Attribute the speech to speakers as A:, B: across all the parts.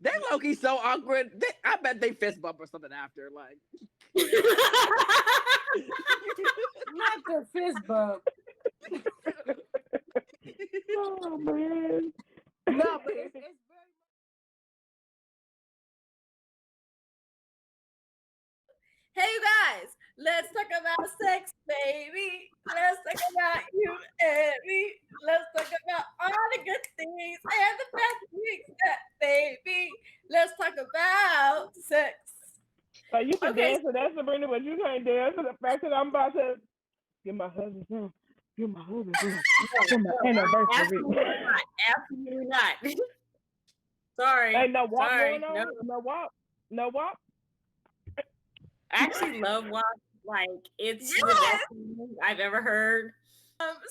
A: They low-key so awkward. I bet they fist bump or something after. Like,
B: Not the fist bump.
C: Oh man.
B: No, but it's very.
D: Hey, you guys, let's talk about sex, baby. Let's talk about you and me. Let's talk about all the good things and the bad things, baby. Let's talk about sex.
C: Like you can
D: Okay,
C: dance to that, Sabrina, but you can't dance to the fact that I'm about to get my husband some. Get my husband some. For my anniversary.
E: Absolutely not. Absolutely not. Sorry.
C: Ain't no walk
E: Sorry.
C: going on.
E: No.
C: No walk. No walk.
E: I actually love WAP. Like, it's the
D: yes.
E: best thing I've ever heard.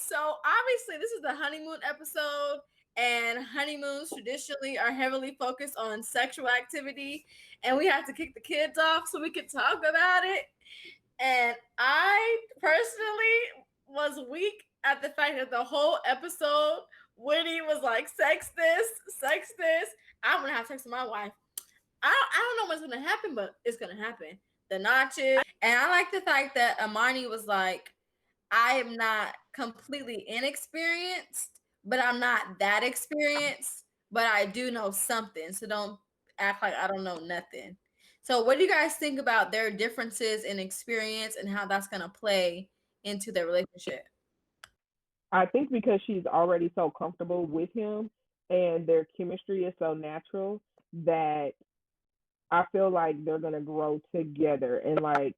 D: So obviously this is the honeymoon episode, and honeymoons traditionally are heavily focused on sexual activity, and we have to kick the kids off so we can talk about it. And I personally was weak at the fact that the whole episode, Woody was like, sex this, sex this. I'm gonna have sex with my wife. I don't know what's gonna happen, but it's gonna happen. The notches. And I like the fact that Amani was like, I am not completely inexperienced, but I'm not that experienced, but I do know something. So don't act like I don't know nothing. So what do you guys think about their differences in experience and how that's going to play into their relationship?
C: I think because she's already so comfortable with him and their chemistry is so natural that I feel like they're gonna grow together and like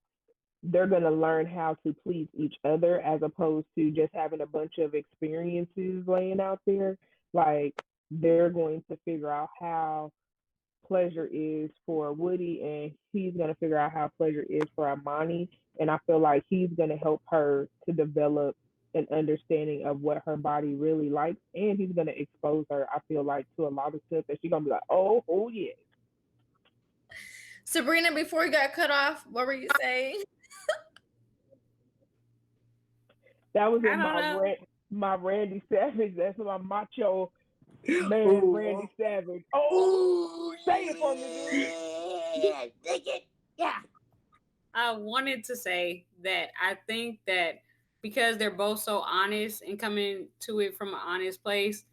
C: they're gonna learn how to please each other as opposed to just having a bunch of experiences laying out there. Like they're going to figure out how pleasure is for Woody and he's gonna figure out how pleasure is for Amani. And I feel like he's gonna help her to develop an understanding of what her body really likes and he's gonna expose her, I feel like, to a lot of stuff that she's gonna be like, oh yeah.
D: Sabrina, before you got cut off, what were you saying?
C: That was
E: I
C: in
E: don't know.
C: my Randy Savage. That's my macho man,
B: Ooh.
C: Randy Savage. Oh, say it for me,
B: Yeah, dig it. Yeah.
E: I wanted to say that I think that because they're both so honest and coming to it from an honest place,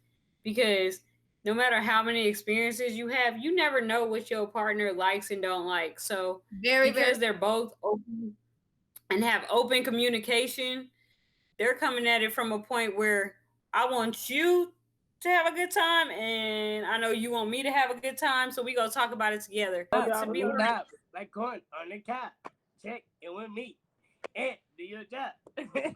E: because no matter how many experiences you have, you never know what your partner likes and don't like. So because they're both open and have open communication, they're coming at it from a point where I want you to have a good time and I know you want me to have a good time, so we gonna talk about it together. To be
B: Blue
E: honest,
B: nap, like corn on the top. Check it with me. And do your job.
E: hey,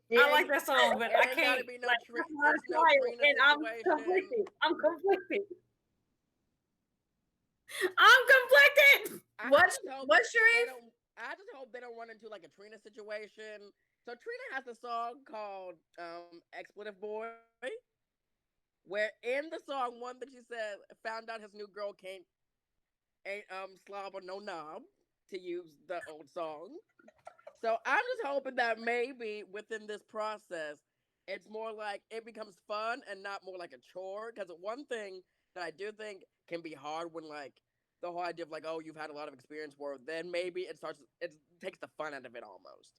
D: Yeah,
E: I like that song, but I
A: There's
E: can't.
A: gotta be no
E: Like,
A: Trina,
E: I'm not
A: there's no
E: tired,
A: Trina
E: and I'm
A: situation.
E: conflicted. I'm conflicted. I'm conflicted.
D: What's
A: They
D: Sharif?
A: don't. I just hope they don't run into like a Trina situation. So Trina has a song called "Expletive Boy," where in the song one that she said found out his new girl ain't slob or no knob, to use the old song. So I'm just hoping that maybe within this process, it's more like it becomes fun and not more like a chore. Because one thing that I do think can be hard when like the whole idea of like, oh, you've had a lot of experience where then maybe it takes the fun out of it almost.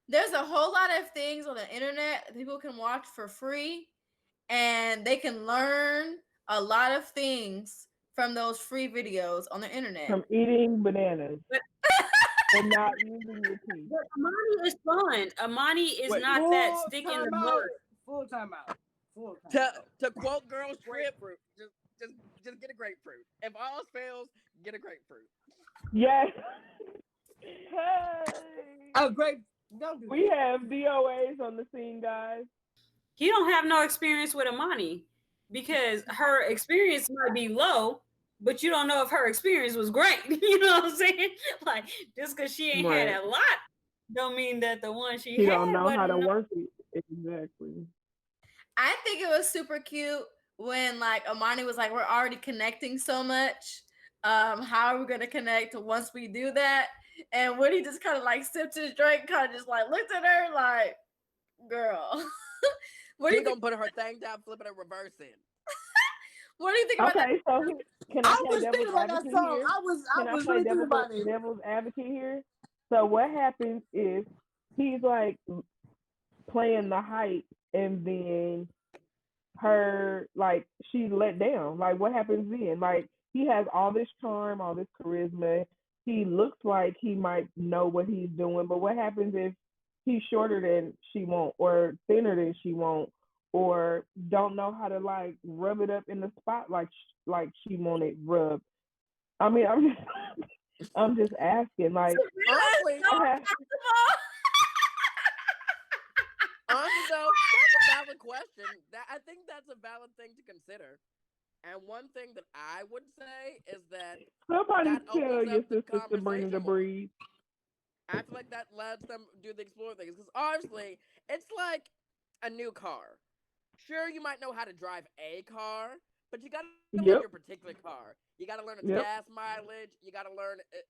D: There's a whole lot of things on the internet that people can watch for free, and they can learn a lot of things from those free videos on the internet.
C: from eating bananas
E: But,
C: and not using your teeth.
E: but Amani is fun. Amani is
A: Wait,
E: not that stick in the
B: time
E: mud.
B: out. Full time out. Full time out.
A: To quote Girls Trip, just get a grapefruit. If all else fails, get a grapefruit.
C: Yes. Hey.
B: Oh, great. Don't do
C: We
B: that.
C: have DOAs on the scene, guys.
E: You don't have no experience with Amani because her experience might be low, but you don't know if her experience was great. You know what I'm saying? Like just because she ain't
C: Right.
E: had a lot, don't mean that the one she
C: He
E: had
C: don't know how
E: wasn't
C: to
E: no-
C: work it. Exactly.
D: I think it was super cute when like Amani was like, "We're already connecting so much. How are we gonna connect once we do that?" And Woody just kind of like sipped his drink, kind of just like looked at her like, "Girl, what do
A: She
D: you think?
A: gonna put her thing down, flip it, and reverse it.
D: What do you think about that?
C: Okay, so can I
B: I
C: play
B: was thinking
C: devil's
B: about that
C: advocate
B: song.
C: here?
B: I
C: Can I
B: was
C: play
B: really thinking about it.
C: devil's advocate here? So what happens is he's like playing the hype, and then her like she's let down. Like what happens then? Like he has all this charm, all this charisma. He looks like he might know what he's doing, but what happens if he's shorter than she won't, or thinner than she won't, or don't know how to like rub it up in the spot like she wanted rubbed? I mean, I'm just I'm just asking. Like,
A: Honestly, honestly though, that's a valid question. I think that's a valid thing to consider. And one thing that I would say is that
C: somebody
A: that
C: tell
A: opens
C: your
A: up the
C: sister Sabrina to
A: conversation more.
C: breathe.
A: I feel like that lets them do the explore things because obviously it's like a new car. Sure, you might know how to drive a car, but you got to learn your
C: Yep,
A: particular car. You got to learn its
C: yep.
A: gas mileage. You got to learn if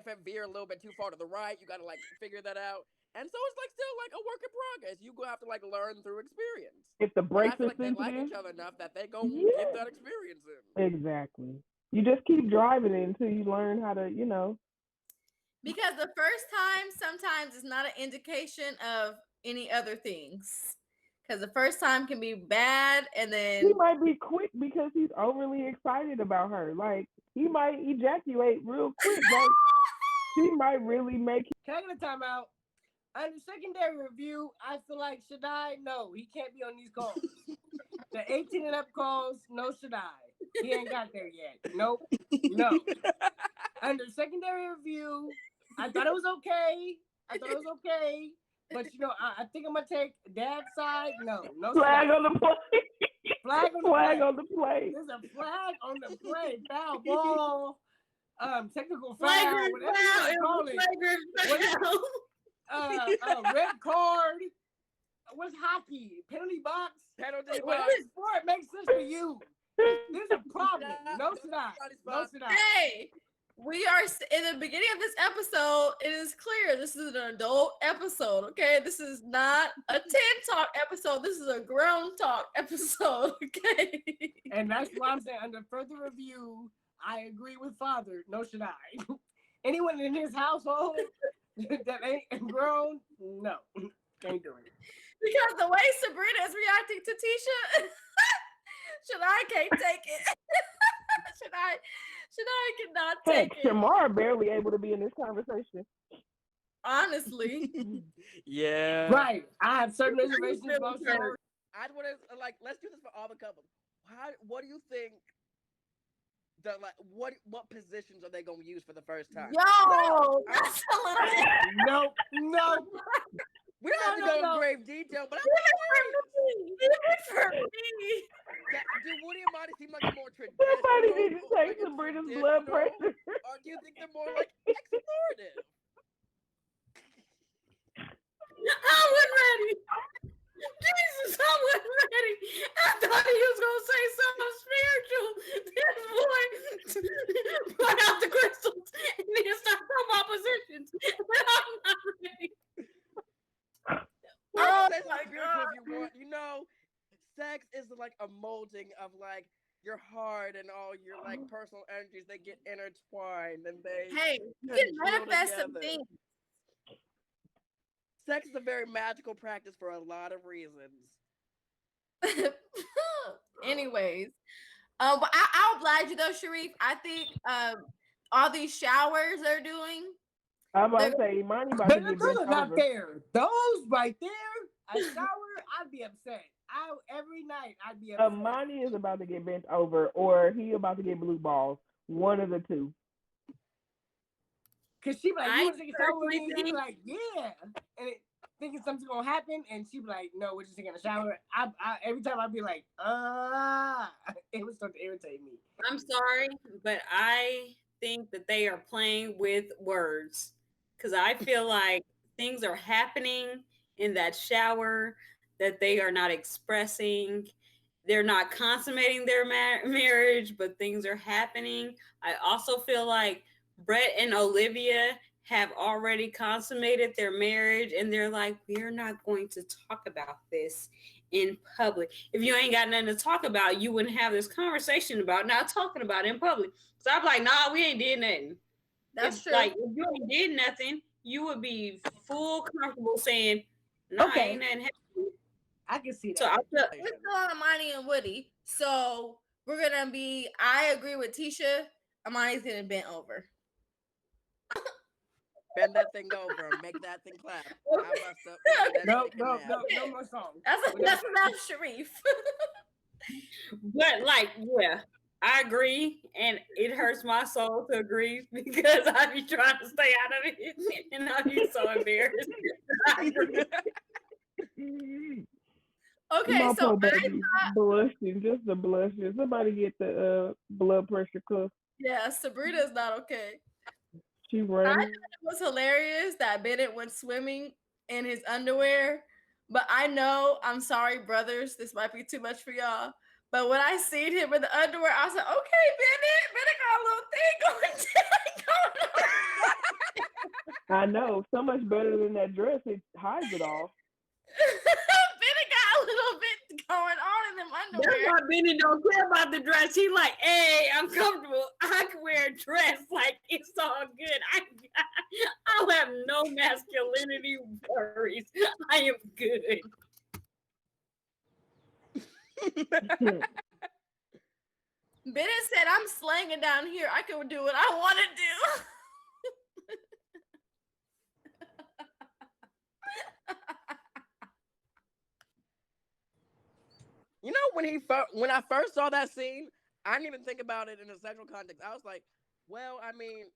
A: it veer a little bit too far to the right. You got to like figure that out. And so it's like still like a work in progress. You go have to like learn through experience.
C: If the
A: And I
C: brakes
A: feel
C: are
A: like they like
C: sensitive,
A: each other enough that they gonna get
C: yeah,
A: that experience in.
C: exactly. You just keep driving it until you learn how to,
D: Because the first time sometimes is not an indication of any other things. Because the first time can be bad, and
C: he
D: then
C: might be quick because he's overly excited about her. Like he might ejaculate real quick. Like she might really make
B: Can I get a timeout? Under secondary review, I feel like Shaddai, no, he can't be on these calls. The 18 and up calls, no Shaddai. He ain't got there yet. Nope. No. Under secondary review, I thought it was okay. But I think I'm gonna take dad's side. No
C: flag
B: Shaddai.
C: on the play.
B: Flag on the
C: Flag
B: play.
C: on the play.
B: There's a flag on the play. Foul ball. Technical foul.
E: Flagrant
B: Whatever
E: foul.
B: you want
E: It
B: to call
E: was
B: it.
E: flagrant foul.
B: Red card. What's hockey? Penalty box?
A: Penalty
B: Whatever
A: box.
B: sport makes sense for you. There's a problem. No Shaddai. No Shaddai.
D: hey, we are in the beginning of this episode. It is clear this is an adult episode. Okay, this is not a 10 talk episode. This is a grown talk episode. Okay.
B: And that's why I'm saying under further review, I agree with Father. No Shaddai. Anyone in his household that ain't grown, no. Ain't doing it.
D: Because the way Sabrina is reacting to Tisha, Shaddai can't take it. Shaddai cannot
C: Heck,
D: take it.
C: Shamar barely able to be in this conversation.
D: Honestly.
A: Yeah.
B: Right. I have certain reservations about Shamar.
A: I want to like let's do this for all the couples. What do you think? What positions are they gonna use for the first time?
D: Yo, that's a little bit.
B: No.
A: We don't have to go in grave detail, but
D: Even for me.
A: do Woody and Monty seem like more traditional?
C: Somebody needs to take
A: like
C: Sabrina's blood pressure.
A: Or do you think they're more like explorative?
E: I wasn't ready. Jesus, I wasn't ready. I thought he was gonna say something spiritual. This boy brought out the crystals and then start talking about positions. But I'm not ready.
A: Oh my God. If you want, sex is like a molding of like your heart and all your like personal energies. They get intertwined and they
D: You can manifest some things.
A: Sex is a very magical practice for a lot of reasons.
D: Anyways, but I'll oblige you though, Sharif. I think all these showers they're doing.
C: I'm about to say, Imani about to get
B: Those
C: bent
B: are not
C: over.
B: fair. Those right there, a shower, I'd be upset. Every night I'd be upset.
C: Imani is about to get bent over, or he about to get blue balls. One of the two.
B: Cause she be like, you want to take a shower with me?
E: personally
B: He be like, yeah. And thinking something's gonna happen, and she be like, no, we're just taking a shower. I every time I'd be like, it would start to irritate me.
E: I'm sorry, but I think that they are playing with words because I feel like things are happening in that shower that they are not expressing. They're not consummating their marriage, but things are happening. I also feel like Brett and Olivia have already consummated their marriage and they're like, we're not going to talk about this in public. If you ain't got nothing to talk about, you wouldn't have this conversation about not talking about it in public. So I'm like, nah, we ain't did nothing.
D: That's
E: If
D: true.
E: like if you ain't did nothing, you would be full comfortable saying, nah,
B: Okay.
E: ain't nothing happening.
B: I can see
E: So
B: that.
E: I feel
D: We're still on Amani and Woody. So we're gonna be. I agree with Tisha. Amani's getting bent over.
A: Bend that thing over, make that thing clap. I bust up. That
B: No,
A: chicken
B: no,
A: man.
B: no, no more songs.
D: That's enough, Sharif.
E: but like, yeah, I agree, and it hurts my soul to agree because I be trying to stay out of it, and I be so embarrassed. I agree.
D: Okay,
C: My
D: so
C: poor baby blushing, just the blushing. Somebody get the blood pressure cuff.
D: yeah, Sabrina's not okay.
C: She
D: I
C: running.
D: thought it was hilarious that Bennett went swimming in his underwear, but I know, I'm sorry, brothers, this might be too much for y'all. But when I seen him in the underwear, I was like, okay, Bennett got a little thing going
C: I know, so much better than that dress. It hides it all.
D: Bennett got a little bit going on in them
E: That's
D: underwear.
E: why Benny don't care about the dress. He like, hey, I'm comfortable. I can wear a dress. Like, it's all good. I have no masculinity worries. I am good.
D: Bennett said, I'm slanging down here. I can do what I want to do.
A: You know, when I first saw that scene, I didn't even think about it in a sexual context. I was like, well, I mean,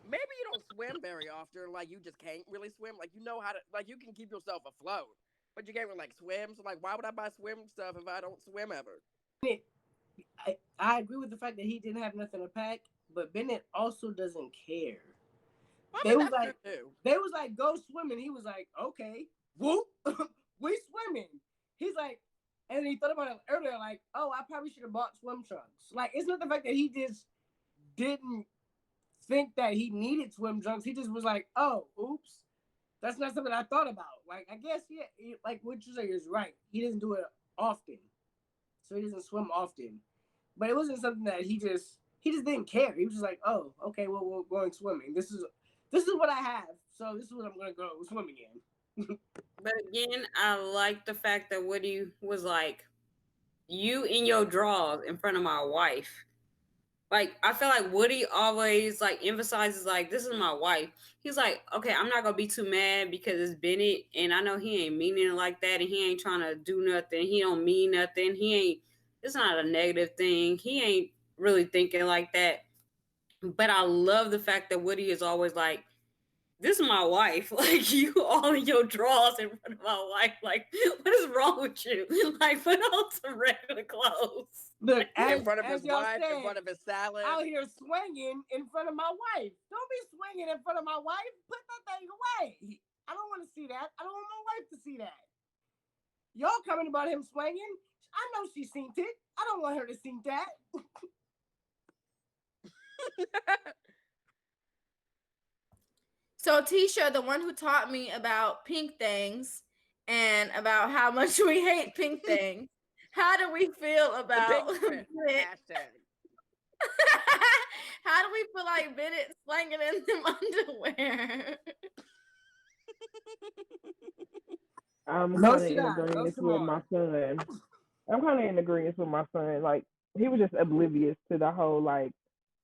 A: maybe you don't swim very often. Like, you just can't really swim. Like, you know how to, like, you can keep yourself afloat, but you can't really, like, swim. So, like, why would I buy swim stuff if I don't swim ever?
B: I agree with the fact that he didn't have nothing to pack, but Bennett also doesn't care.
A: They was like,
B: go swimming. He was like, okay, whoop, we swimming. He's like, and he thought about it earlier, like, oh, I probably should have bought swim trunks. Like, it's not the fact that he just didn't think that he needed swim trunks. He just was like, oh, oops, that's not something I thought about. Like, I guess, yeah, like what you say is right. He doesn't do it often, so he doesn't swim often. But it wasn't something that he just didn't care. He was just like, oh, okay, well, we're going swimming. This is what I have, so this is what I'm gonna go swimming in.
E: But again, I like the fact that Woody was like, you in your drawers in front of my wife. Like, I feel like Woody always like emphasizes like, this is my wife. He's like, okay, I'm not gonna be too mad because it's Bennett, and I know he ain't meaning it like that, and he ain't trying to do nothing. He don't mean nothing. It's not a negative thing. He ain't really thinking like that. But I love the fact that Woody is always like, this is my wife. Like, you all in your drawers in front of my wife. Like, what is wrong with you? Like, put on some regular clothes.
B: Look,
A: in front of his
B: y'all
A: wife,
B: said,
A: in front of his salad.
B: out here swinging in front of my wife. Don't be swinging in front of my wife. Put that thing away. I don't want to see that. I don't want my wife to see that. Y'all coming about him swinging? I know she seen it. I don't want her to see that.
D: So Tisha, the one who taught me about pink things and about how much we hate pink things, how do we feel about Bennett?
A: Hashtag.
D: How do we feel like Bennett slanging in them underwear?
C: I'm kind of in agreement with my son. I'm kind of in agreement with my son. Like, he was just oblivious to the whole like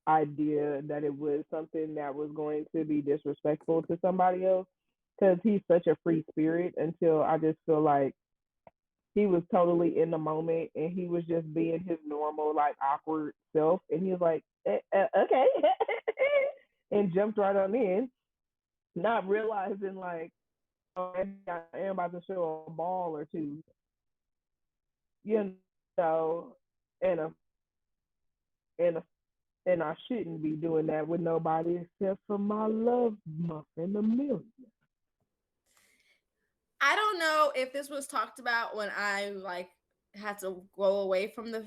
C: idea that it was something that was going to be disrespectful to somebody else, because he's such a free spirit. Until I just feel like he was totally in the moment and he was just being his normal like awkward self, and he was like, okay, and jumped right on in, not realizing like, oh, I am about to show a ball or two, you know, and I shouldn't be doing that with nobody except for my love muffin Amelia.
D: I don't know if this was talked about when I like had to go away from the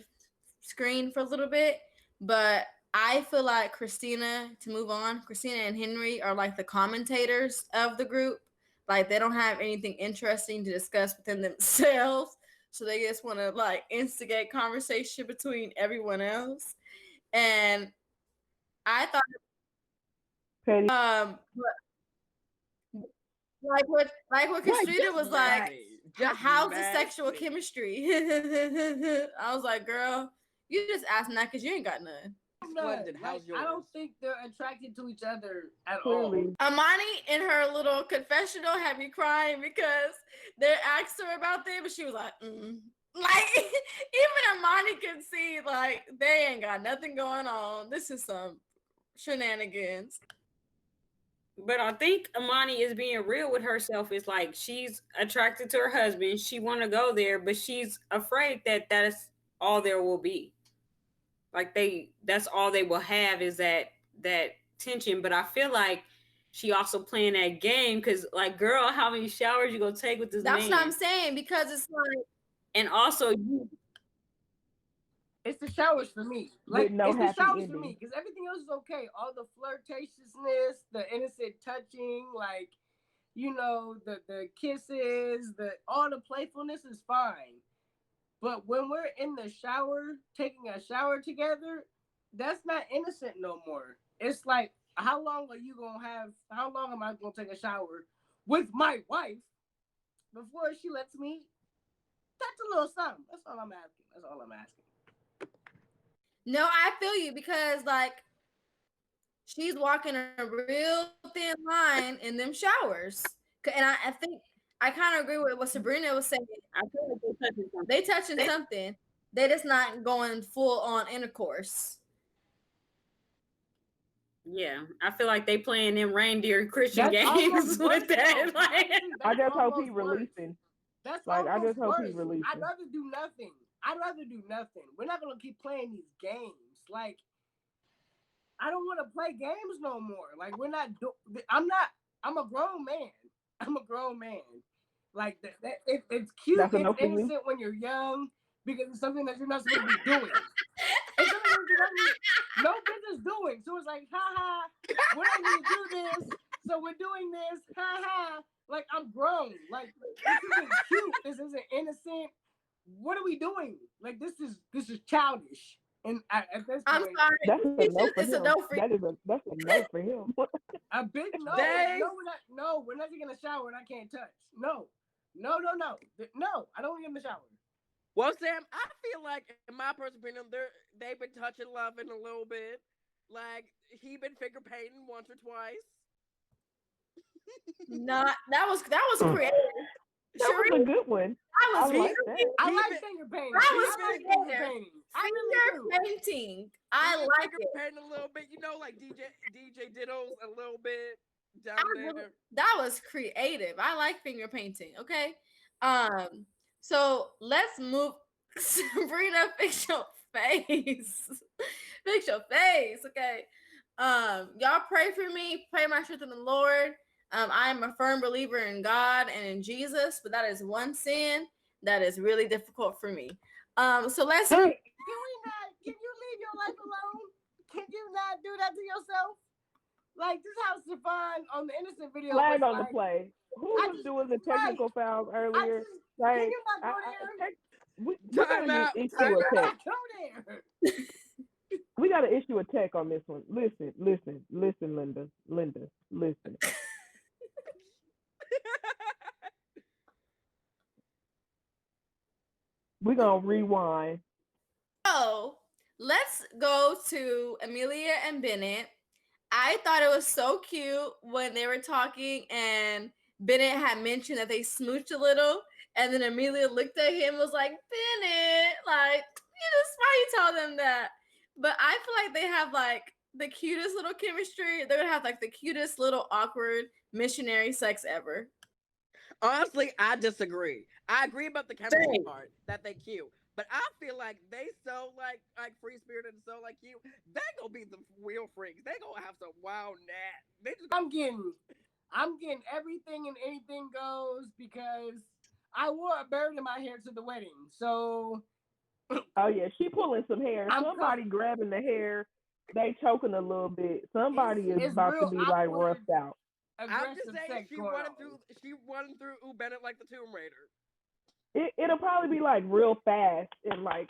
D: screen for a little bit, but I feel like Christina and Henry are like the commentators of the group. Like, they don't have anything interesting to discuss within themselves. so they just want to like instigate conversation between everyone else. And I thought,
C: Petty.
D: like what
A: Right,
D: Kastrina
A: just
D: was like,
A: messy. Just
D: how's the sexual
A: messy.
D: chemistry? I was like, girl, you just asking that because you ain't got none.
A: Splendid. How's yours?
B: I don't think they're attracted to each other at
C: Clearly.
B: all.
D: Amani in her little confessional had me crying because they asked her about them, and she was like, like even Amani could see like they ain't got nothing going on. This is some shenanigans.
E: But I think Amani is being real with herself. It's like she's attracted to her husband. She want to go there, but she's afraid that that's all there will be. Like that's all they will have is that tension. But I feel like she also playing that game because, like, girl, how many showers you gonna take with this
D: That's
E: man?
D: what I'm saying, because it's like,
E: And also,
B: it's the showers for me. Like,
C: no
B: it's the
C: happy
B: showers for
C: ending.
B: me because everything else is okay. All the flirtatiousness, the innocent touching, like, you know, the kisses, all the playfulness is fine. But when we're in the shower, taking a shower together, that's not innocent no more. It's like, how long am I gonna take a shower with my wife before she lets me touch a little something? That's all I'm asking.
D: no, I feel you, because like she's walking a real thin line in them showers. And I think I kind of agree with what Sabrina was saying.
E: I feel like they're touching something.
D: They touching something. They just not going full on intercourse.
E: Yeah, I feel like they playing them reindeer Christian
B: That's
E: games
B: almost worse,
E: with that.
B: though.
E: Like,
B: Honestly,
C: I
B: that's
C: just hope
B: almost
C: he
B: worse.
C: releasing.
B: That's
C: Like, I
B: almost
C: just hope he
B: worse.
C: releasing.
B: I'd rather do nothing. We're not gonna keep playing these games. Like, I don't want to play games no more. Like, we're not. I'm a grown man. I'm a grown man. Like it's cute.
C: That's a
B: It's
C: no for you?
B: innocent when you're young because it's something that you're not supposed to be doing. It's something that you're no business doing. So it's like, ha ha. We're not gonna do this. So we're doing this. Ha ha. Like, I'm grown. Like, this isn't cute. This isn't innocent. What are we doing? Like, this is childish. And at this
D: I'm
B: point,
D: sorry.
C: That's a no for
D: It's
C: him.
D: a no for
C: That's a no for him.
B: a big no.
A: Dang.
B: We're not taking a shower and I can't touch. No. No, I don't want to get in the shower.
A: Well, Sam, I feel like, in my personal opinion, they've been touching, loving a little bit. Like, he been finger painting once or twice.
D: Not that was creative.
C: That was a good one.
D: That was
C: I like that.
B: I
A: He
B: like
A: been-
B: finger painting.
D: That was
B: I like
D: creative.
B: finger painting. I really
D: Finger
B: do.
D: painting. I
A: He been
D: like
A: finger
D: it.
A: painting a little bit, like DJ Diddles a little bit down there.
D: That was creative. I like finger painting. Okay. So let's move. Sabrina, fix your face. Fix your face. Okay. Y'all pray for me. Pray my strength in the Lord. I am a firm believer in God and in Jesus, but that is one sin that is really difficult for me. So let's.
B: Hey, can you leave your life alone? Can you not do that to yourself? Like, this how Stefan on the innocent video
C: Flag
B: was
C: on the
B: like,
C: play. Who was doing the technical fouls earlier?
B: can you not go there?
C: We're gonna issue a
B: Not
C: tech.
B: go there.
C: We gotta issue a tech on this one. Listen, Linda, listen. We're gonna rewind.
D: So let's go to Amelia and Bennett. I thought it was so cute when they were talking and Bennett had mentioned that they smooched a little, and then Amelia looked at him and was like, Bennett, like, why you tell them that? But I feel like they have like the cutest little chemistry. They're gonna have like the cutest little awkward missionary sex ever.
A: Honestly, I disagree. I agree about the chemistry part, that they cute. But I feel like they so like free spirited and so like cute. They gonna be the real freaks. They gonna have some wild nat.
B: I'm getting everything and anything goes because I wore a bird in my hair to the wedding. So
C: oh yeah, she pulling some hair. Somebody grabbing the hair. They choking a little bit. Somebody is about to be like roughed out.
A: I'm just saying she running through Bennett like the Tomb Raider.
C: It'll probably be like real fast and like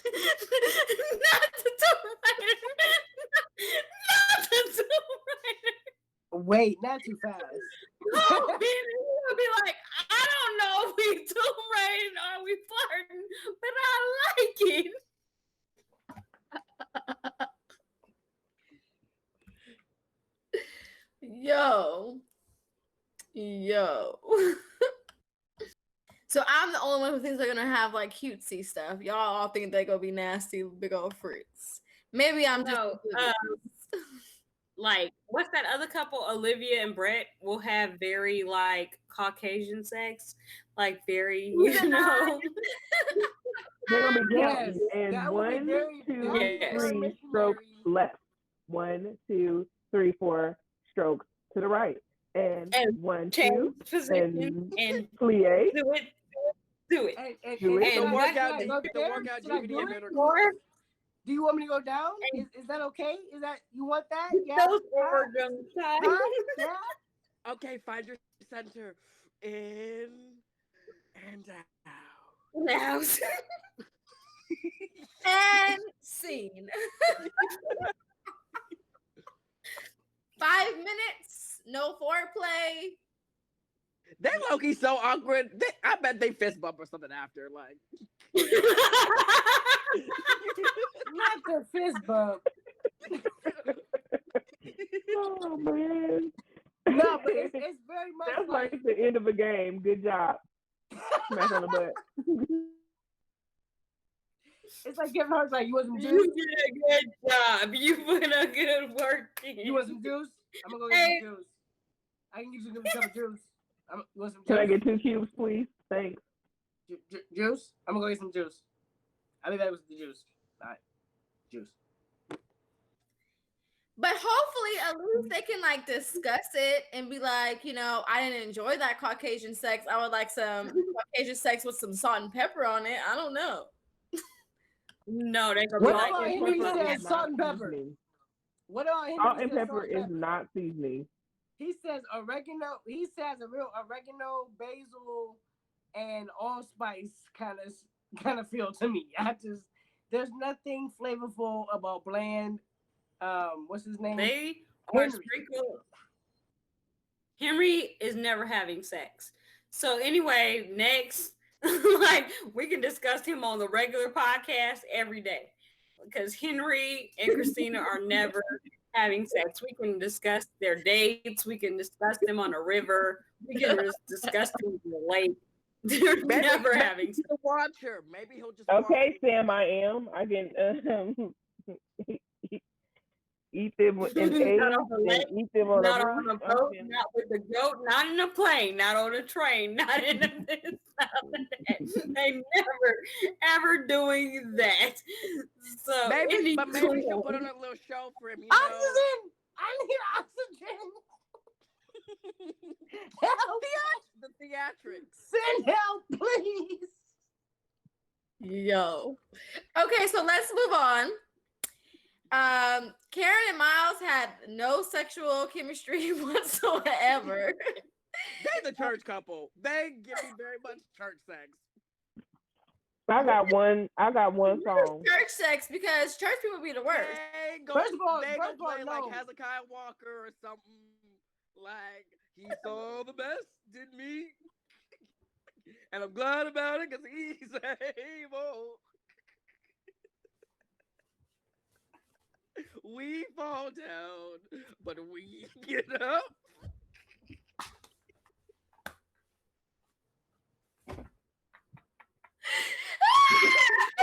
E: Not the Tomb Raider. Not the Tomb Raider.
B: Wait, not too fast.
E: No, man, he'll be like, I don't know if we Tomb Raiding or we flirting, but I like it.
D: Yo. So I'm the only one who thinks they're gonna have like cutesy stuff. Y'all all think they're gonna be nasty, big old fruits. Maybe I'm just
E: No, like, what's that other couple? Olivia and Brett will have very like Caucasian sex, like very, you know.
C: they're gonna be
B: Yes,
C: counting and
B: that would be
C: 1,
B: very-
C: 2,
B: that would be
E: Yes.
B: very
C: 3 strokes
B: missionary.
C: left. 1, 2, 3, 4 strokes to the right. And
E: And
C: 1,
E: change
C: 2,
E: position
C: and
E: and
C: plie.
E: do it. Do it.
B: And
C: Do it.
B: should
E: And
B: I-
E: what-
B: should I
A: the
B: go there?
A: workout
B: Should I
A: DVD
B: do
A: and
B: it?
A: better
E: More
B: Do you want me to go down? Is that okay? Is that you want that? Yeah.
E: those
B: Huh?
E: organs.
B: Huh? Yeah.
A: Okay, find your center. In and out.
E: Now.
D: and scene. 5 minutes, no foreplay.
A: They low-key so awkward. I bet they fist bump or something after. Like,
B: Not the fist bump.
C: Oh man.
B: No, but it's very much
C: That's
B: like
C: like the end of a game. Good job. Smack on the butt.
B: it's like giving her like you want some
E: You
B: juice?
E: did a good job. You put a good work in.
B: You want some juice? I'm gonna go get some juice. I can give you some juice. You want some juice?
C: Can I get 2 cubes, please? Thanks.
B: Juice? I'm gonna go get some juice. I think that was the juice. All right, juice.
D: But hopefully, at least they can like discuss it and be like, I didn't enjoy that Caucasian sex. I would like some Caucasian sex with some salt and pepper on it. I don't know.
E: No, they gonna
B: What
E: be like,
B: about
C: and
B: him? He
C: pepper
B: said
C: is
B: salt and
C: not
B: pepper.
C: seasoning.
B: What about him?
C: Salt
B: He
C: and
B: said
C: pepper is not seasoning.
B: He says oregano. He says a real oregano, basil, and allspice kind of feel to me. There's nothing flavorful about bland. What's his name?
E: they are
B: Henry.
E: sprinkled. Henry is never having sex. So anyway, next, like we can discuss him on the regular podcast every day because Henry and Christina are never having sex. We can discuss their dates. We can discuss them on a river. We can discuss them in the lake. They're never having sex.
A: He's a watcher. Maybe he'll just
C: Okay,
A: watch.
C: Sam, I am. I can eat them in eggs
E: Not on the lake,
C: and eat them on
E: not
C: a
E: on a
C: roof.
E: boat, not with the goat, not in a plane, not on a train, not in a this, not on that. They never ever doing that. So
A: Maybe she'll
E: anywho,
A: put on a little show for him.
B: Oxygen! I need oxygen! Help!
A: The theatrics.
B: Send help, please!
D: Yo. Okay, so let's move on. Karen and Miles had no sexual chemistry whatsoever.
A: They the church couple. They give me very much church sex.
C: I got one song.
D: Church sex because church people be the worst.
A: They go,
B: First of all,
A: they go play
B: no.
A: like Hezekiah Walker or something. Like he saw the best, didn't he? And I'm glad about it because he's able. We fall down, but we get up.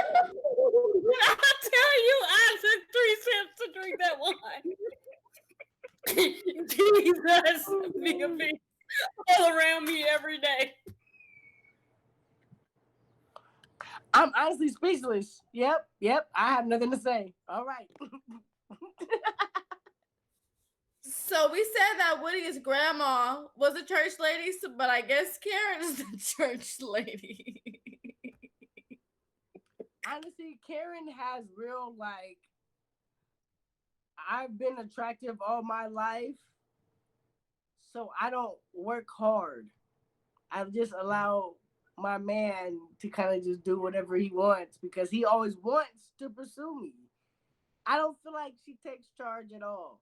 E: I'll tell you, I took 3 sips to drink that wine. Jesus, be a big all around me every day.
B: I'm honestly speechless. Yep. I have nothing to say. All right.
D: So we said that Woody's grandma was a church lady, but I guess Karen is the church lady.
B: Honestly, Karen has real like I've been attractive all my life, so I don't work hard. I just allow my man to kind of just do whatever he wants because he always wants to pursue me. I don't feel like she takes charge at all.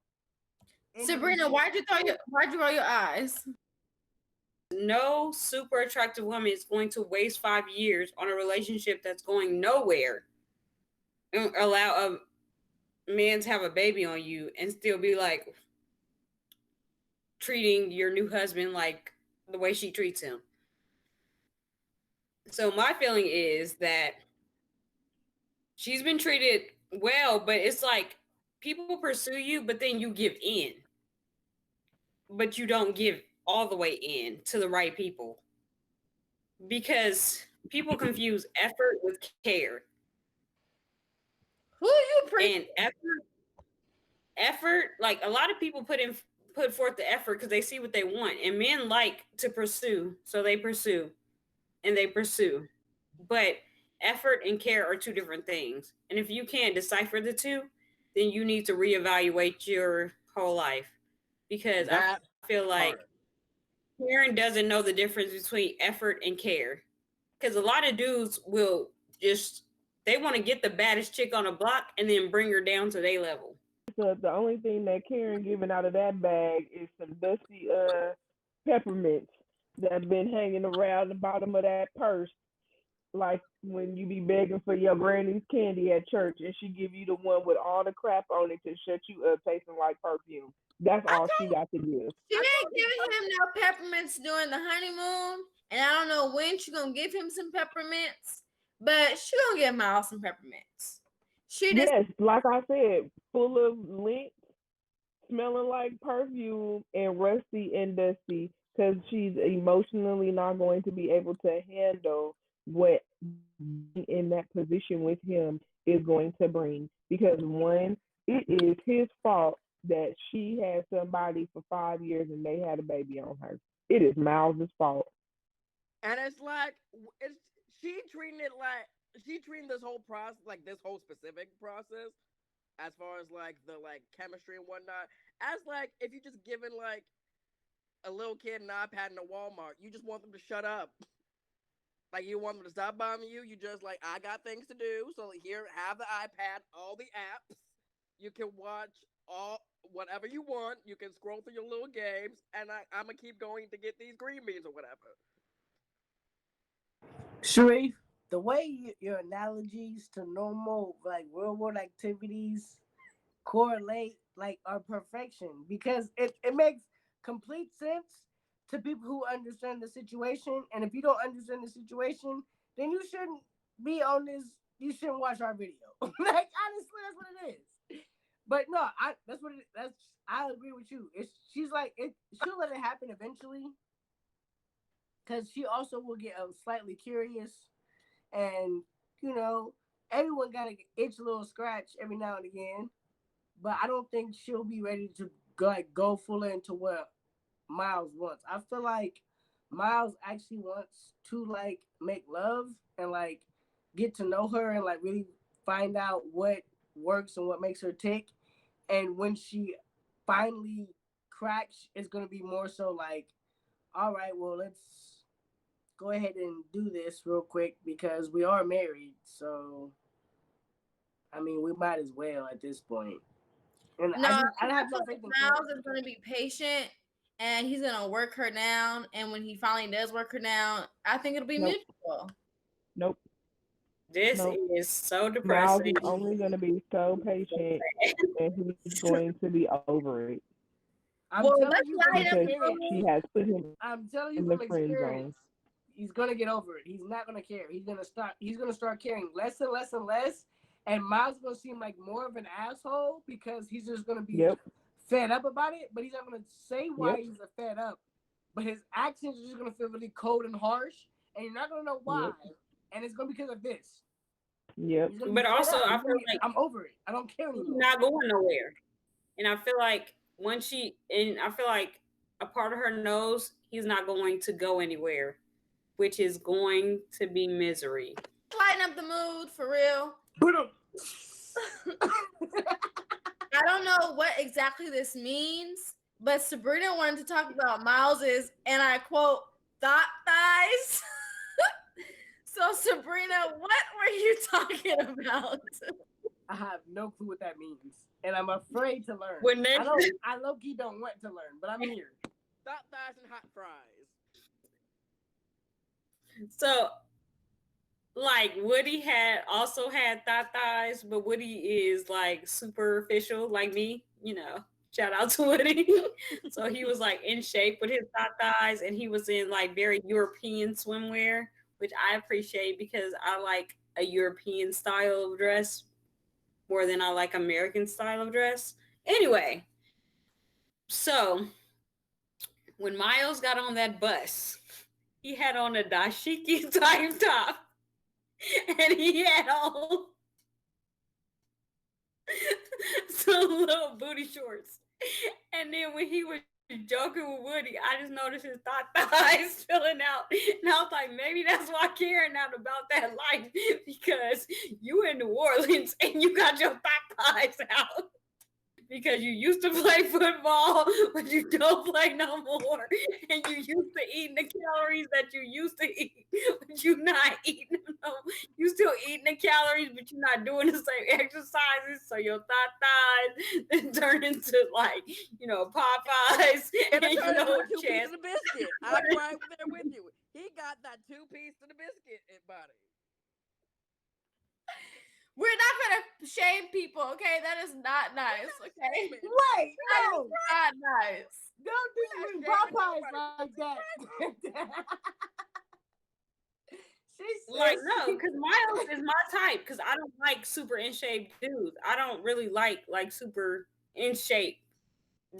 D: Sabrina, why'd you roll your eyes?
E: No super attractive woman is going to waste 5 years on a relationship that's going nowhere and allow a man to have a baby on you and still be like treating your new husband like the way she treats him. So my feeling is that she's been treated well, but it's like people pursue you, but then you give in, but you don't give all the way in to the right people because people confuse effort with care.
D: Who you
E: And effort, like a lot of people put forth the effort because they see what they want, and men like to pursue, so they pursue and they pursue. But effort and care are two different things, and if you can't decipher the two, then you need to reevaluate your whole life because I
A: That
E: feel like
A: part.
E: Karen doesn't know the difference between effort and care because a lot of dudes will just they want to get the baddest chick on the block and then bring her down to their level.
C: So the only thing that Karen giving out of that bag is some dusty peppermints that been hanging around the bottom of that purse, like when you be begging for your granny's candy at church, and she give you the one with all the crap on it to shut you up, tasting like perfume. That's
D: I
C: all she
D: told
C: got to give.
D: she ain't giving him no peppermints during the honeymoon, and I don't know when she gonna give him some peppermints, but she gonna give Miles some peppermints. She just
C: Yes, like I said, full of lint, smelling like perfume, and rusty and dusty, because she's emotionally not going to be able to handle what being in that position with him is going to bring. Because one, it is his fault that she had somebody for 5 years and they had a baby on her. It is Miles's fault.
A: And it's like it's she treating it like she treating this whole process like this whole specific process as far as like the like chemistry and whatnot as like if you just given like a little kid an iPad in a Walmart, you just want them to shut up. Like you want them to stop bothering you. You just like I got things to do, so here have the iPad, all the apps. You can watch all whatever you want. You can scroll through your little games, and I'm gonna keep going to get these green beans or whatever.
B: Sharif, the way your analogies to normal like real world activities correlate like are perfection because it makes complete sense to people who understand the situation. And if you don't understand the situation, then you shouldn't be on this. You shouldn't watch our video. Like honestly, that's what it is. But no, I that's what it. That's I agree with you. It's she's like it. She'll let it happen eventually because she also will get slightly curious and you know everyone got to itch a little scratch every now and again. But I don't think she'll be ready to go full into what Miles wants. I feel like Miles actually wants to like make love and like get to know her and like really find out what works and what makes her tick. And when she finally cracks, it's gonna be more so like, all right, well let's go ahead and do this real quick because we are married. So I mean, we might as well at this point. And
D: no.
B: I
D: I
B: have
D: feel
B: no
D: like
B: faith in
D: Miles
B: Karen.
D: is gonna be patient, and he's gonna work her down. And when he finally does work her down, I think it'll be
C: Nope,
D: mutual.
C: nope,
E: This
C: nope.
E: is so
C: Miles is
E: depressing.
C: only going to be so patient and he's going to be over it
B: I'm
D: Well,
B: telling
D: let's
B: you from
D: light up
C: because
D: the
B: experience.
C: she
D: room.
C: has put him
B: I'm telling you
C: in the
B: from
C: friend zone.
B: experience. He's gonna get over it. He's not gonna care. He's gonna stop. He's gonna start caring less and less and less. And Miles is gonna seem like more of an asshole because he's just gonna be
C: Yep,
B: fed up about it. But he's not gonna say why
C: yep,
B: he's fed up. But his actions are just gonna feel really cold and harsh, and you're not gonna know why.
C: yep,
B: And it's gonna be because of this.
C: yep.
B: He's gonna be
E: But
B: fed
E: also,
B: up.
E: I
B: He's
E: feel
B: gonna be.
E: like
B: I'm over it. I don't care
E: she's
B: anymore.
E: not going nowhere. And I feel like I feel like a part of her knows he's not going to go anywhere, which is going to be misery.
D: Lighten up the mood for real.
B: But
D: I I don't know what exactly this means, but Sabrina wanted to talk about Miles's, and I quote, thought thighs. So Sabrina, what were you talking about?
B: I have no clue what that means, and I'm afraid to learn.
E: When they
B: I low-key don't want to learn, but I'm here.
A: Thought thighs and hot fries.
E: so like Woody also had thought thighs, but Woody is like superficial like me, Shout out to Woody. So he was like in shape with his thought thighs, and he was in like very European swimwear, which I appreciate because I like a European style of dress more than I like American style of dress. Anyway, so when Miles got on that bus, he had on a dashiki type top, and he had on some little booty shorts. And then when he was joking with Woody, I just noticed his thought thighs filling out. And I was like, maybe that's why Karen out about that life, because you in New Orleans and you got your thought thighs out. Because you used to play football, but you don't play no more. And you used to eating the calories that you used to eat, but you're not eating them. No. You still eating the calories, but you're not doing the same exercises. So your thought thighs then turn into like, Popeyes
A: And
E: and
A: it turned into a
E: chest.
A: two-piece of the biscuit. I'm right there with you. He got that two-piece of the biscuit body.
D: We're not gonna shame people, okay? That is not nice, okay?
B: Wait,
D: That
B: no,
D: is not nice.
B: don't do
A: We're not
B: Popeyes
A: shaming
B: like that. She
E: Like,
B: said
E: no, because Miles is my type, because I don't like super in shape dudes. I don't really like super in shape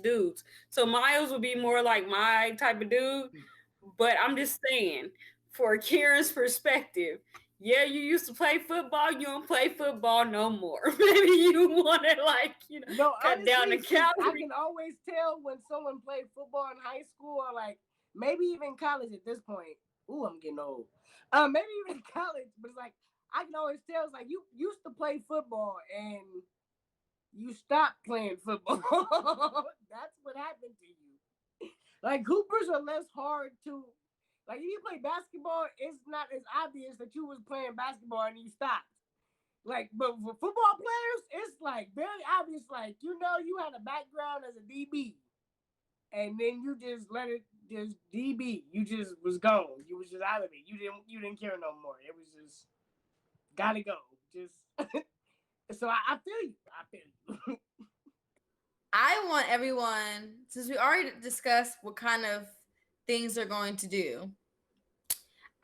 E: dudes. So Miles would be more like my type of dude. But I'm just saying, for Kieran's perspective, yeah, you used to play football. You don't play football no more. Maybe you want to
B: no,
E: cut down the
B: honestly, I
E: calories.
B: can always tell when someone played football in high school or like maybe even college at this point. Ooh, I'm getting old. Maybe even college, but it's like I can always tell. It's like you used to play football and you stopped playing football. That's what happened to you. Like hoopers are less hard to. Like if you play basketball, it's not as obvious that you was playing basketball and you stopped. Like, but for football players, it's like very obvious. Like you had a background as a DB, and then you just let it just DB. You just was gone. You was just out of it. You didn't care no more. It was just gotta go. Just so I feel you. I feel you.
D: I want everyone, since we already discussed what kind of things they're going to do,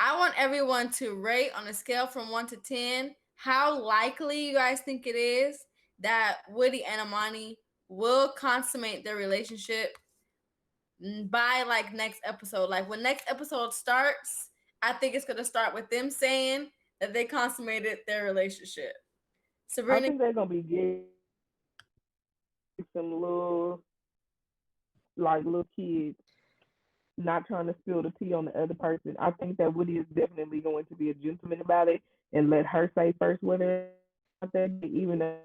D: I want everyone to rate on a scale from 1 to 10 how likely you guys think it is that Woody and Amani will consummate their relationship by like next episode. Like when next episode starts, I think it's gonna start with them saying that they consummated their relationship.
C: I
D: Sabrina,
C: think they're gonna be getting some little kids, not trying to spill the tea on the other person. I think that Woody is definitely going to be a gentleman about it and let her say first whether even though.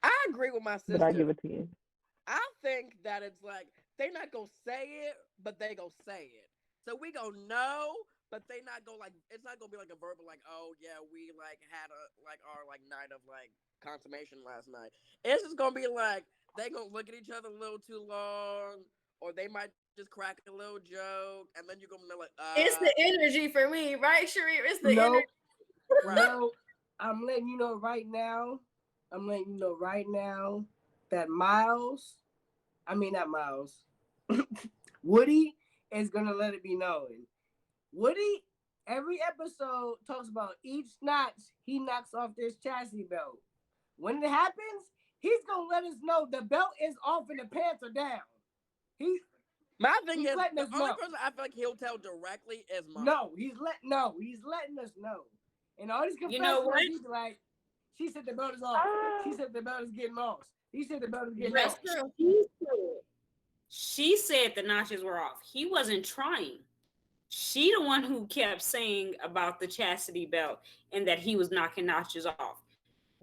A: I agree with my
C: But I
A: sister.
C: give a 10.
A: I think that it's like they not gonna say it, but they gonna say it. So we gonna know, but they not gonna like. It's not gonna be like a verbal like, oh yeah, we like had our like night of like consummation last night. It's just gonna be like they gonna look at each other a little too long, or they might just crack a little joke, and then you're gonna know like,
D: it's the energy for me, right, Sharif? It's the energy.
A: right.
B: No, I'm letting you know right now. I'm letting you know right now that not Miles, Woody is gonna let it be known. Woody, every episode talks about each notch he knocks off this chassis belt. When it happens, he's gonna let us know the belt is off and the pants are down.
A: My thing
B: He's
A: is
B: letting
A: the
B: us
A: only
B: know.
A: person I feel like he'll tell directly is Mom.
B: No, he's letting us know. And all these
E: You know
B: confessions,
E: what?
B: he's like, she said the belt is off. She said the belt is getting lost. He said the belt is getting
D: That's
B: lost.
D: true.
E: She said the notches were off. He wasn't trying. She the one who kept saying about the chastity belt and that he was knocking notches off.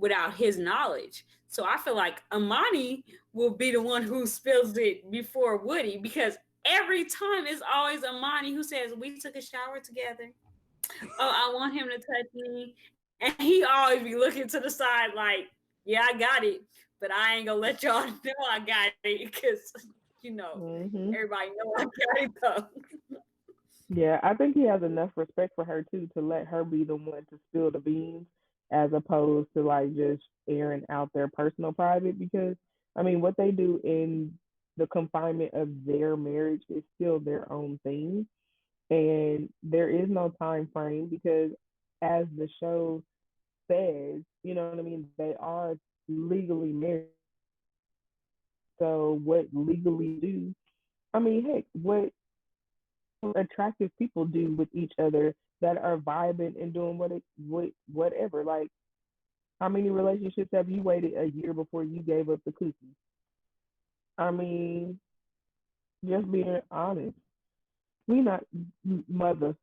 E: without his knowledge. So I feel like Amani will be the one who spills it before Woody, because every time it's always Amani who says, "We took a shower together. Oh, I want him to touch me." And he always be looking to the side like, "Yeah, I got it. But I ain't gonna let y'all know I got it because,
C: Hmm.
E: everybody know I got it though."
C: Yeah, I think he has enough respect for her too to let her be the one to spill the beans, as opposed to like just airing out their personal private. Because I mean, what they do in the confinement of their marriage is still their own thing, and there is no time frame because, as the show says, you know what I mean, they are legally married. So what legally do? I mean, heck, what attractive people do with each other that are vibing and doing whatever. Like, how many relationships have you waited a year before you gave up the cookies? I mean, just being honest. We not mother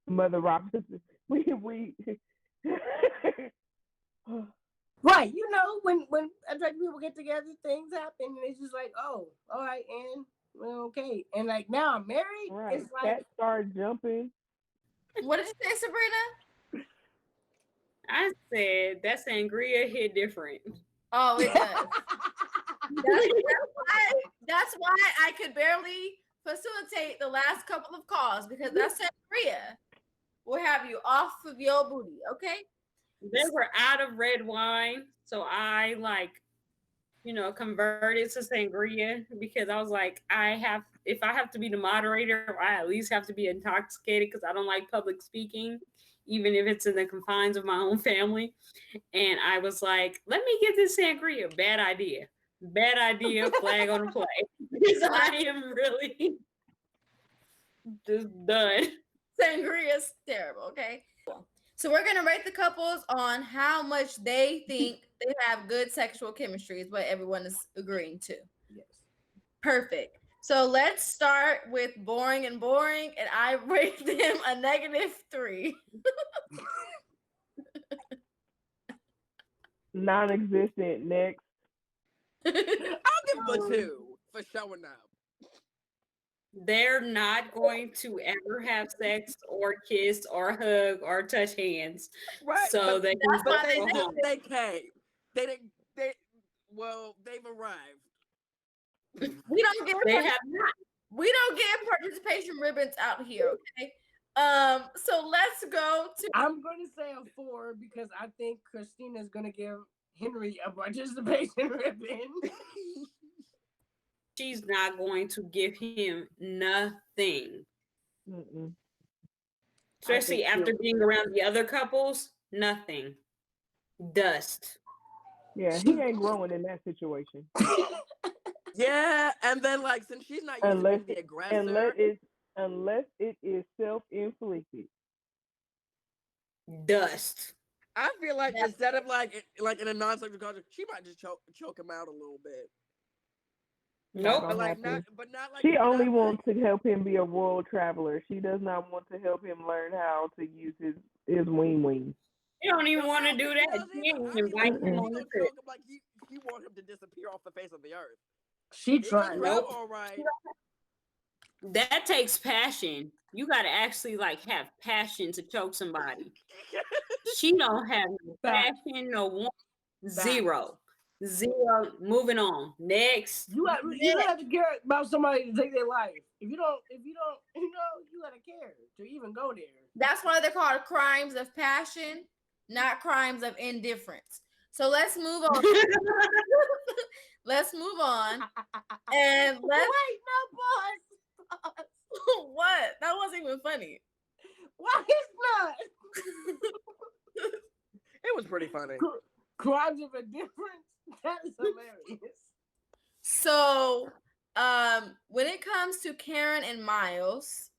C: mother Robinson. We
B: Right, when attractive people get together, things happen, and it's just like, oh, all right, and well, okay, and like now I'm married.
C: right.
B: It's like,
C: Cats start jumping.
D: What did you say, Sabrina?
E: I said that sangria hit different.
D: Oh, it does. That's why I could barely facilitate the last couple of calls, because that sangria will have you off of your booty. Okay.
E: They were out of red wine, so I converted to sangria because I was like, if I have to be the moderator, I at least have to be intoxicated because I don't like public speaking, even if it's in the confines of my own family. And I was like, let me get this sangria. Bad idea. Bad idea. Flag on the play. Because I am really just done.
D: Sangria is terrible. Okay. So we're gonna rate the couples on how much they think they have good sexual chemistry, is what everyone is agreeing to.
B: yes.
D: Perfect. So let's start with boring, and I rate them a -3.
C: Non-existent. Next.
A: I'll give them a 2 for showing up.
E: They're not going to ever have sex or kiss or hug or touch hands.
A: Right.
E: So they can
A: But
E: go home.
A: they came. They didn't. They've arrived.
D: We don't get
E: They have not.
D: we don't get participation ribbons out here, okay? So let's go to
B: I'm gonna say a 4 because I think Christina's gonna give Henry a participation ribbon.
E: She's not going to give him nothing.
C: Mm-mm.
E: Especially after being around the other couples, nothing. Dust.
C: Yeah, he ain't growing in that situation.
A: Yeah, and then like since she's not used to being the aggressor,
C: unless it is self-inflicted.
E: Dust.
A: I feel like instead of like in a non-sexual context, she might just choke him out a little bit.
E: Nope.
A: But like not like
C: she only wants to help him be a world traveler. She does not want to help him learn how to use his wing.
E: You don't even want to do that. She ain't invite him on the trip.
A: Like you want him to disappear off the face of the earth.
B: She tried.
A: Nope. All right.
E: That takes passion. You got to actually like have passion to choke somebody. She don't have no passion, no one, zero. Moving on. Next.
B: You have to care about somebody to take their life. If you don't, you gotta care to even go there.
D: That's why they're called crimes of passion, not crimes of indifference. So let's move on. Let's move on. And let's
B: wait, no pause.
D: What? That wasn't even funny.
B: Why it's not?
A: It was pretty funny.
B: Crimes of indifference? That is hilarious.
D: So, when it comes to Karen and Miles,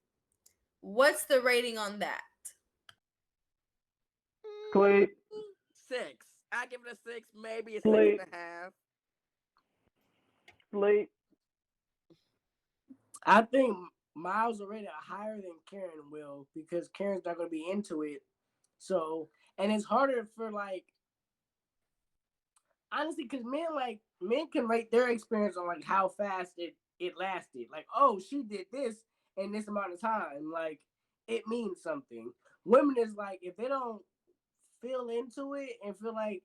D: what's the rating on that?
C: Click.
A: 6. I give it a 6, maybe a
C: Sleep.
A: 6.5.
C: Sleep.
B: I think Miles will rate it higher than Karen will because Karen's not going to be into it. So, and it's harder for like honestly, because men can rate their experience on like how fast it lasted. Like, oh, she did this in this amount of time. Like, it means something. Women is like, if they don't feel into it and feel like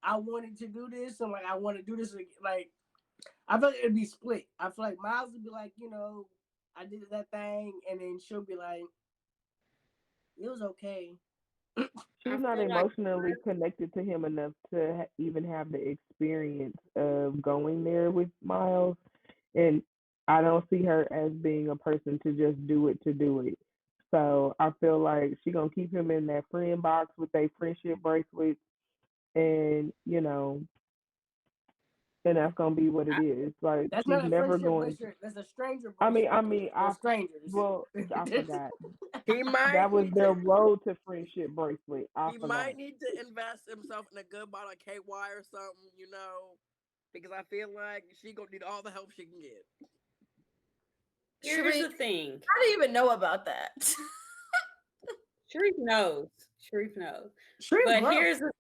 B: I wanted to do this and like I want to do this, like I feel like it'd be split. I feel like Miles would be like, I did that thing, and then she'll be like, it was okay.
C: She's
E: I
C: not
E: feel like
C: emotionally connected to him enough to even have the experience of going there with Miles, and I don't see her as being a person to just do it to do it. So I feel like she gonna keep him in that friend box with a friendship bracelet, and and that's gonna be what it is. Like
B: That's
C: she's
B: not a
C: never
B: friendship
C: going to.
B: bracelet. That's a stranger
C: I mean,
B: bracelet.
C: I mean,
B: They're
C: I
B: strangers.
C: well, I forgot.
A: He might
C: That was
A: need to
C: their road to friendship bracelet. I
A: he
C: forgot.
A: might need to invest himself in a good bottle of KY or something, because I feel like she gonna need all the help she can get.
E: here's
D: Sharif,
E: the thing.
D: I didn't even know about that.
E: Sharif knows. Sharif knows.
B: Shrimp
E: But
B: gross.
E: here's the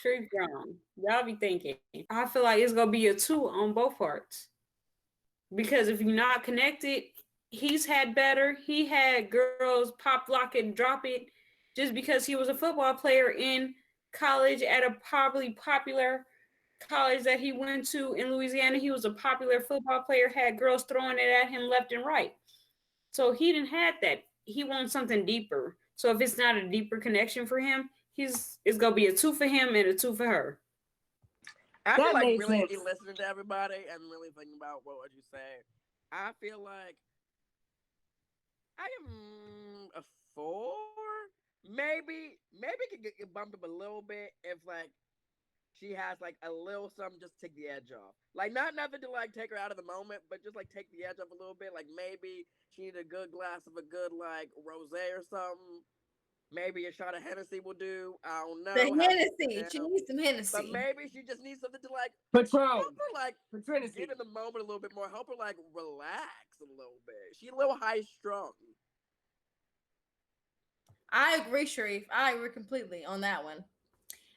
E: Sharif grown. Y'all be thinking. I feel like it's gonna be a two on both parts. Because if you're not connected, he's had better. He had girls pop lock it, drop it, just because he was a football player in college at a probably popular college that he went to in Louisiana. He was a popular football player, had girls throwing it at him left and right. So he didn't have that. He wants something deeper. So if it's not a deeper connection for him, it's gonna be a two for him and a two for her.
A: After
B: That
A: like
B: made
A: really
B: sense.
A: listening to everybody and really thinking about what would you say, I feel like I am a four. Maybe it could get bumped up a little bit if like she has like a little something just to take the edge off. Like not nothing to like take her out of the moment, but just like take the edge off a little bit. Like maybe she need a good glass of a good like rosé or something. Maybe a shot of Hennessy will do. I don't
D: The
A: know how she
D: Hennessy. She
A: down.
D: needs some
A: But
D: Hennessy.
A: maybe she just needs something to like
B: Patron.
A: help her like
B: Patrinacy.
A: get in the moment a little bit more. Help her like relax a little bit. She a little high strung.
D: I agree, Sharif. I agree completely on that one.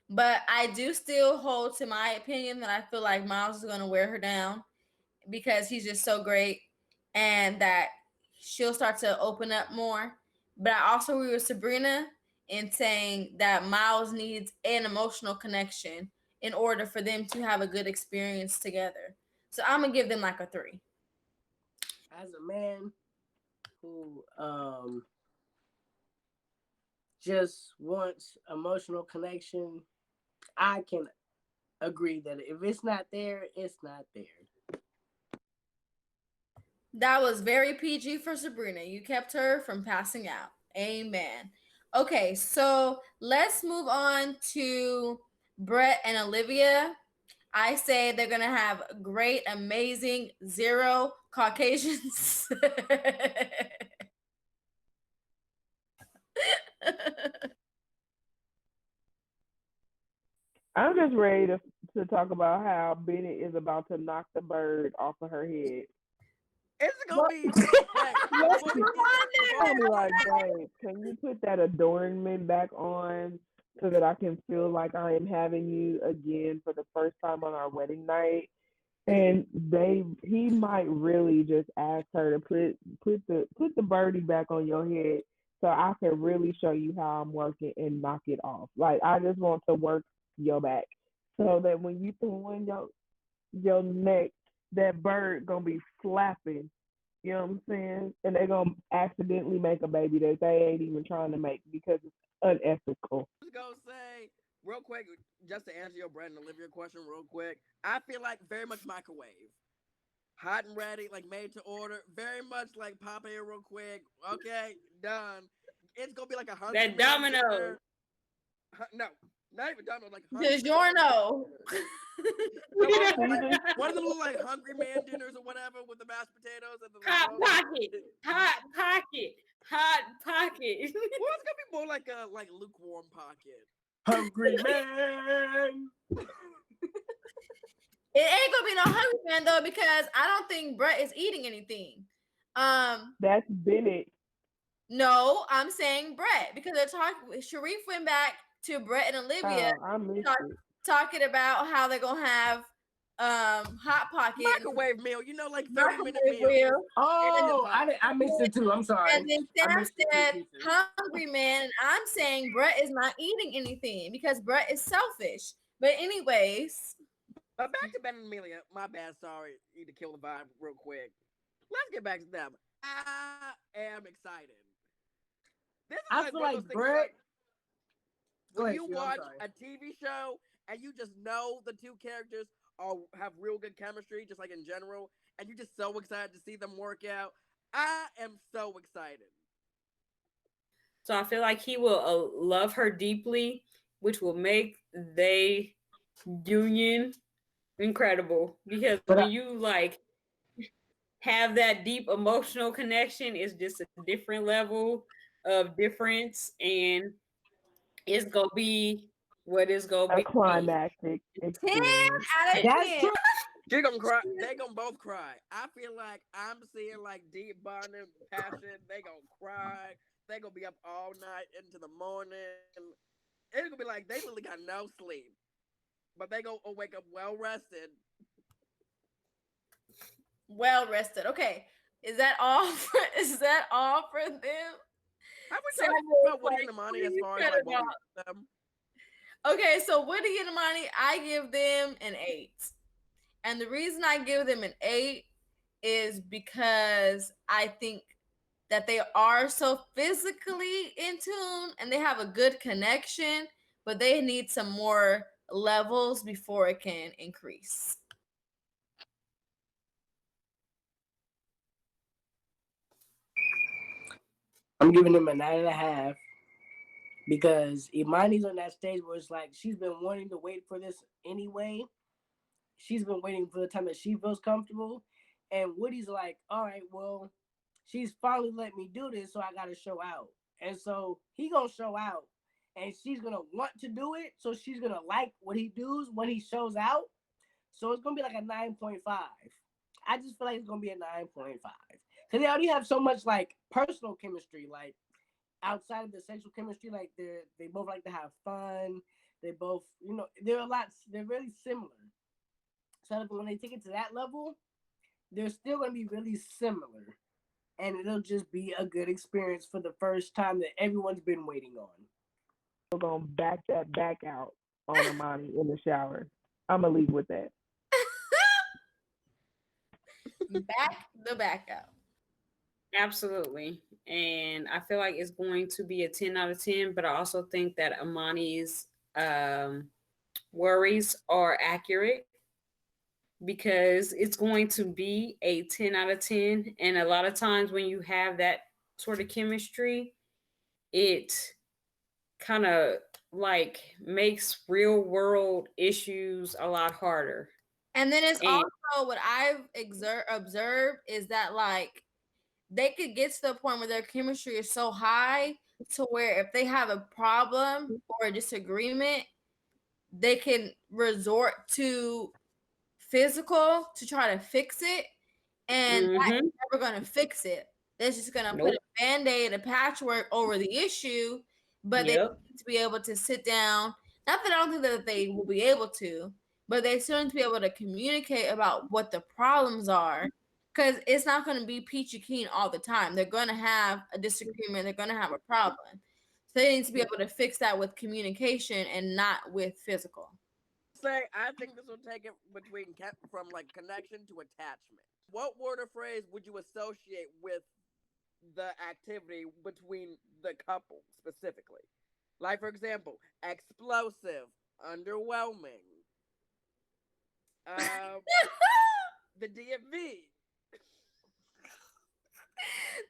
D: But I do still hold to my opinion that I feel like Miles is going to wear her down because he's just so great and that she'll start to open up more. But I also agree with Sabrina in saying that Miles needs an emotional connection in order for them to have a good experience together. So I'm going to give them like a 3.
B: As a man who just wants emotional connection, I can agree that if it's not there, it's not there.
D: That was very PG for Sabrina. You kept her from passing out. Amen. Okay, so let's move on to Brett and Olivia. I say they're gonna have great, amazing, zero Caucasians.
C: I'm just ready to talk about how Bennett is about to knock the bird off of her head.
A: It's gonna be wait
D: Yes,
A: before we
D: you
A: get
D: want
A: before
C: I'll
A: we
C: be
A: get
C: like, babe, can you put that adornment back on so that I can feel like I am having you again for the first time on our wedding night? And he might really just ask her to put the birdie back on your head so I can really show you how I'm working and knock it off. Like I just want to work your back so that when you throw in your neck, that bird gonna be flapping. You know what I'm saying? And they're gonna accidentally make a baby that they ain't even trying to make because it's unethical.
A: just gonna say real quick, just to answer your Brandon Olivia question real quick. I feel like very much microwave. Hot and ready, like made to order. Very much like pop in real quick. Okay, done. It's gonna be like a hungry
E: That
A: man
E: domino.
A: dinner. No, not even done. Like hungry man.
D: DiGiorno.
A: No,
C: Season
A: one of the little like hungry man dinners or whatever with the mashed potatoes and the like.
E: Hot pocket. Hot pocket. Hot pocket.
A: Well, it's gonna be more like a like lukewarm pocket.
B: Hungry man.
D: It ain't gonna be no hungry man though because I don't think Brett is eating anything.
C: that's Bennett.
D: No, I'm saying Brett because they're talking. Sharif went back to Brett and Olivia
C: Oh, I missed
D: talk,
C: it.
D: talking about how they're gonna have hot pocket
A: Microwave meal, like 30-minute
D: microwave
A: meal.
D: grill.
B: Oh, I missed it too. I'm sorry.
D: And then
B: I
D: Sam
B: missed the two
D: said,
B: pieces.
D: hungry man. And I'm saying Brett is not eating anything because Brett is selfish. But anyways,
A: But back to Ben and Amelia. My bad, sorry. Need to kill the vibe real quick. Let's get back to them. I am excited. This is
B: I
A: like
B: feel
A: one of
B: like
A: those things
B: Brett. Go
A: when
B: ahead,
A: you
B: Stu, I'm
A: watch
B: sorry.
A: a TV show and you just know the two characters have real good chemistry, just like in general, and you're just so excited to see them work out. I am so excited.
E: So I feel like he will love her deeply, which will make they union incredible. Because
B: But
E: when you like have that deep emotional connection, it's just a different level of difference, and it's gonna be what it's gonna
C: A
E: be.
C: climactic
D: 10
C: experience.
D: out of
B: that's
D: 10.
B: true.
A: They're gonna cry. They gonna both cry. I feel like I'm seeing like deep bonding, passion. They gonna cry. They gonna be up all night into the morning. It's gonna be like they really got no sleep, but they gonna wake up well rested.
D: Well rested. Okay. Is that all for them?
A: Have we
D: So
A: talked
D: I'm
A: about Woody and Imani as far as like what we want them?
D: Okay, so Woody and Imani, I give them an 8. And the reason I give them an 8 is because I think that they are so physically in tune and they have a good connection, but they need some more levels before it can increase.
B: I'm giving him a 9.5 because Imani's on that stage where it's like she's been wanting to wait for this anyway. She's been waiting for the time that she feels comfortable. And Woody's like, all right, well, she's finally let me do this, so I gotta show out. And so he gonna show out. And she's gonna want to do it. So she's gonna like what he does when he shows out. So it's gonna be like a 9.5. I just feel like it's gonna be a 9.5. Because they already have so much like personal chemistry, like outside of the sexual chemistry, like they both like to have fun. They both, they're really similar. So when they take it to that level, they're still gonna be really similar. And it'll just be a good experience for the first time that everyone's been waiting on.
C: We're gonna back that back out on Amani in the shower. I'm gonna leave with that.
D: Back out.
E: Absolutely. And I feel like it's going to be a 10 out of 10, but I also think that Amani's worries are accurate because it's going to be a 10 out of 10. And a lot of times when you have that sort of chemistry, it kind of like makes real world issues a lot harder.
D: And then it's also what I've observed is that like they could get to the point where their chemistry is so high to where if they have a problem or a disagreement, they can resort to physical to try to fix it. And that is never going to fix it. They're just going to put a band-aid, a patchwork over the issue, but they need to be able to sit down. Not that I don't think that they will be able to, but they still need to be able to communicate about what the problems are. Because it's not going to be peachy keen all the time. They're going to have a disagreement. They're going to have a problem. So they need to be able to fix that with communication and not with physical.
A: I think this will take it from like connection to attachment. What word or phrase would you associate with the activity between the couple specifically? Like, for example, explosive, underwhelming, the DMV.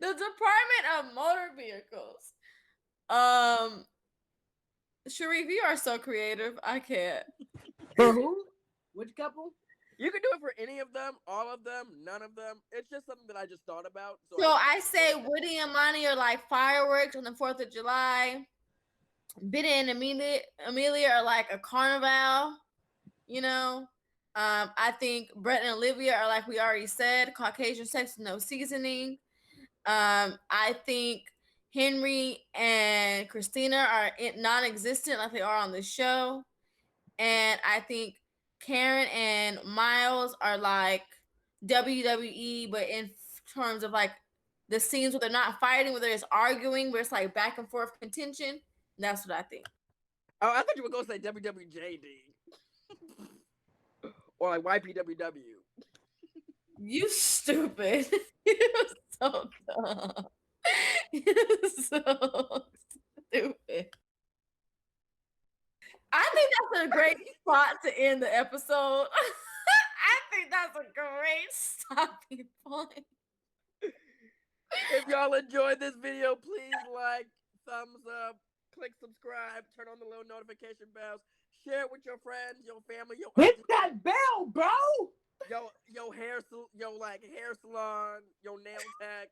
D: The Department of Motor Vehicles. Sharif, you are so creative. I can't.
B: For who? Which couple?
A: You can do it for any of them, all of them, none of them. It's just something that I just thought about.
D: So I say Woody and Monty are like fireworks on the 4th of July. Biddy and Amelia are like a carnival, you know. I think Brett and Olivia are like we already said, Caucasian sex with no seasoning. I think Henry and Christina are non-existent like they are on the show. and I think Karen and Miles are like WWE, but in terms of like the scenes where they're not fighting, where they're just arguing, where it's like back and forth contention. That's what I think.
A: Oh, I thought you were going to say WWJD. Or like YPWW.
D: You stupid. You're so dumb. You're so stupid. I think that's a great spot to end the episode. I think that's a great stopping point.
A: If y'all enjoyed this video, please like, thumbs up, click subscribe, turn on the little notification bells, share it with your friends, your family, your
B: Hit
A: aunties,
B: that bell, bro.
A: your hair salon, your nail tech.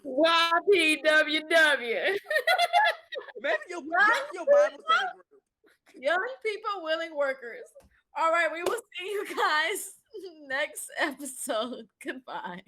E: YPWW.
A: Maybe your Bible study group.
D: Young people, willing workers. All right, we will see you guys next episode. Goodbye.